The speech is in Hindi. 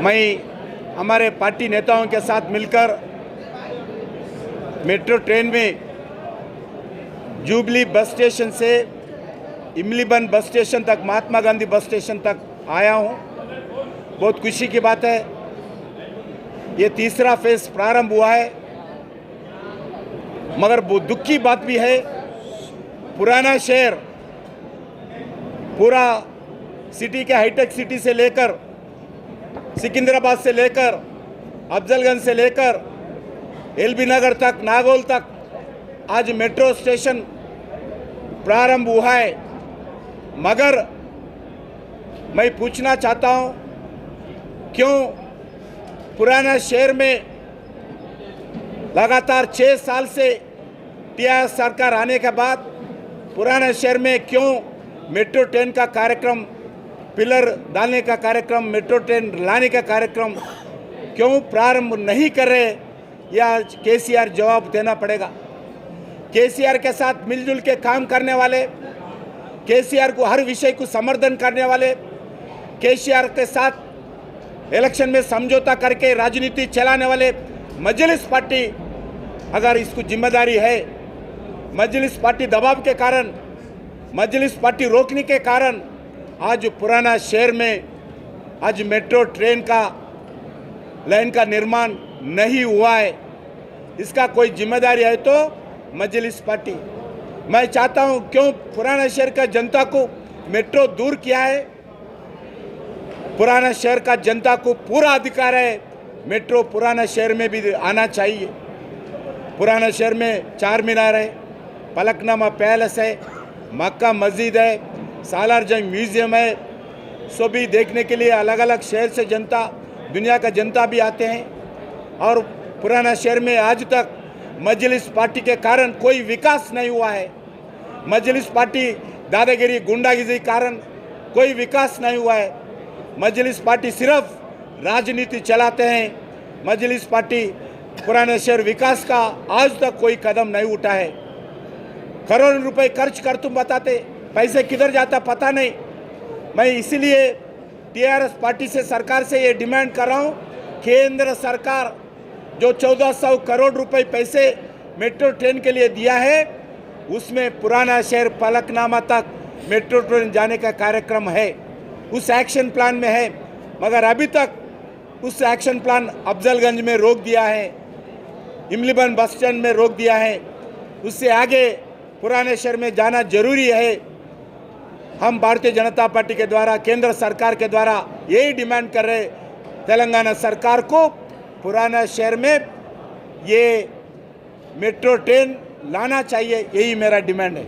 मैं हमारे पार्टी नेताओं के साथ मिलकर मेट्रो ट्रेन में जुबली बस स्टेशन से इमलीबन बस स्टेशन तक, महात्मा गांधी बस स्टेशन तक आया हूं। बहुत खुशी की बात है, ये तीसरा फेज प्रारंभ हुआ है। मगर बहुत दुख की बात भी है, पुराना शहर, पूरा सिटी के हाईटेक सिटी से लेकर, सिकंदराबाद से लेकर, अफजलगंज से लेकर एलबी नगर तक, नागौल तक आज मेट्रो स्टेशन प्रारंभ हुआ है। मगर मैं पूछना चाहता हूं, क्यों पुराना शहर में लगातार 6 साल से टीआरएस सरकार आने के बाद पुराना शहर में क्यों मेट्रो ट्रेन का कार्यक्रम, पिलर डालने का कार्यक्रम, मेट्रो ट्रेन लाने का कार्यक्रम क्यों प्रारंभ नहीं कर रहे? या केसीआर जवाब देना पड़ेगा। केसीआर के साथ मिलजुल के काम करने वाले, केसीआर को हर विषय को समर्थन करने वाले, केसीआर के साथ इलेक्शन में समझौता करके राजनीति चलाने वाले मजलिस पार्टी, अगर इसको जिम्मेदारी है, मजलिस पार्टी दबाव के कारण, मजलिस पार्टी रोकने के कारण आज पुराना शहर में आज मेट्रो ट्रेन का लाइन का निर्माण नहीं हुआ है, इसका कोई जिम्मेदारी है तो मजलिस पार्टी। मैं चाहता हूं, क्यों पुराना शहर का जनता को मेट्रो दूर किया है? पुराना शहर का जनता को पूरा अधिकार है, मेट्रो पुराना शहर में भी आना चाहिए। पुराना शहर में चार मीनार है, पलकनामा पैलेस है, मक्का मस्जिद है, सालार जंग म्यूजियम है, सभी देखने के लिए अलग अलग शहर से जनता, दुनिया का जनता भी आते हैं। और पुराना शहर में आज तक मजलिस पार्टी के कारण कोई विकास नहीं हुआ है। मजलिस पार्टी दादागिरी, गुंडागिरी के कारण कोई विकास नहीं हुआ है। मजलिस पार्टी सिर्फ राजनीति चलाते हैं। मजलिस पार्टी पुराना शहर विकास का आज तक कोई कदम नहीं उठा है। करोड़ों रुपए खर्च कर तुम बताते, पैसे किधर जाता पता नहीं। मैं इसीलिए टीआरएस पार्टी से, सरकार से ये डिमांड कर रहा हूँ, केंद्र सरकार जो 1400 करोड़ रुपए पैसे मेट्रो ट्रेन के लिए दिया है, उसमें पुराना शहर पलकनामा तक मेट्रो ट्रेन जाने का कार्यक्रम है, उस एक्शन प्लान में है। मगर अभी तक उस एक्शन प्लान अफजलगंज में रोक दिया है, इमलीबन बस स्टैंड में रोक दिया है। उससे आगे पुराने शहर में जाना जरूरी है। हम भारतीय जनता पार्टी के द्वारा, केंद्र सरकार के द्वारा यही डिमांड कर रहे, तेलंगाना सरकार को पुराना शहर में ये मेट्रो ट्रेन लाना चाहिए, यही मेरा डिमांड है।